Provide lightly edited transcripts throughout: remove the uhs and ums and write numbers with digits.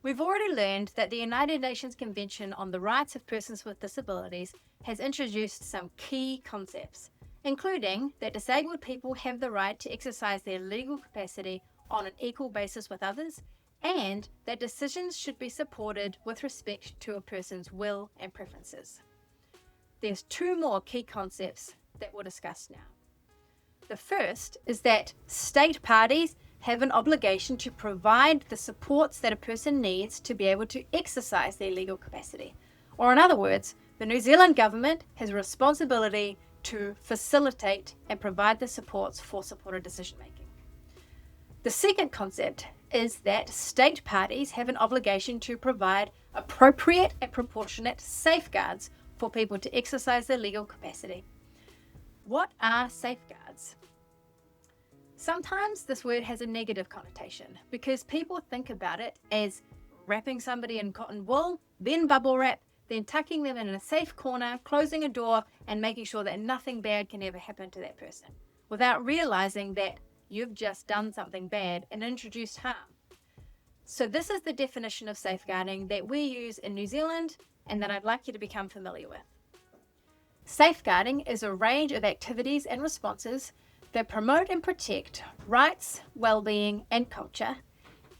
We've already learned that the United Nations Convention on the Rights of Persons with Disabilities has introduced some key concepts, including that disabled people have the right to exercise their legal capacity on an equal basis with others, and that decisions should be supported with respect to a person's will and preferences. There's two more key concepts that we'll discuss now. The first is that state parties have an obligation to provide the supports that a person needs to be able to exercise their legal capacity. Or in other words, the New Zealand government has a responsibility to facilitate and provide the supports for supported decision making. The second concept is that state parties have an obligation to provide appropriate and proportionate safeguards for people to exercise their legal capacity. What are safeguards? Sometimes this word has a negative connotation because people think about it as wrapping somebody in cotton wool, then bubble wrap, then tucking them in a safe corner, closing a door, and making sure that nothing bad can ever happen to that person, without realizing that you've just done something bad and introduced harm. So this is the definition of safeguarding that we use in New Zealand and that I'd like you to become familiar with. Safeguarding is a range of activities and responses that promote and protect rights, well-being, and culture,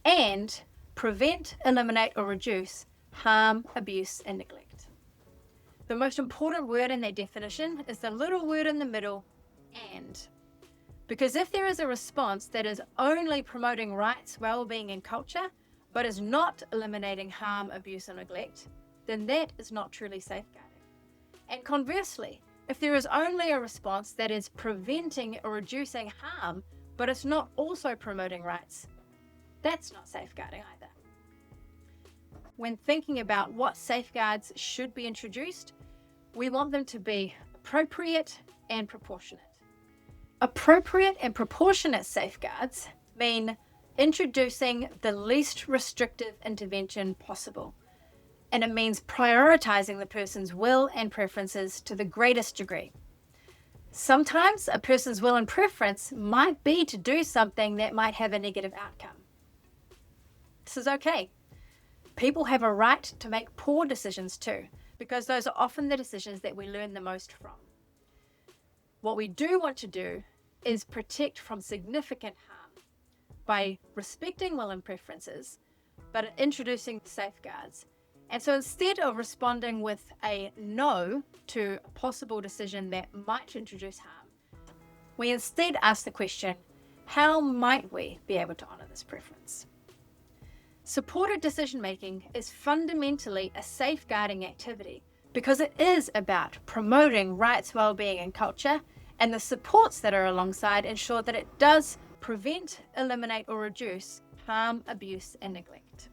and prevent, eliminate, or reduce harm, abuse, and neglect. The most important word in that definition is the little word in the middle, and. Because if there is a response that is only promoting rights, well-being, and culture, but is not eliminating harm, abuse, or neglect, then that is not truly safeguarding. And conversely, if there is only a response that is preventing or reducing harm, but it's not also promoting rights, that's not safeguarding either. When thinking about what safeguards should be introduced, we want them to be appropriate and proportionate. Appropriate and proportionate safeguards mean introducing the least restrictive intervention possible. And it means prioritizing the person's will and preferences to the greatest degree. Sometimes a person's will and preference might be to do something that might have a negative outcome. This is okay. People have a right to make poor decisions too, because those are often the decisions that we learn the most from. What we do want to do is protect from significant harm by respecting will and preferences, but introducing safeguards. And so instead of responding with a no to a possible decision that might introduce harm, we instead ask the question, how might we be able to honor this preference? Supported decision making is fundamentally a safeguarding activity because it is about promoting rights, well-being, and culture, and the supports that are alongside ensure that it does prevent, eliminate, or reduce harm, abuse, and neglect.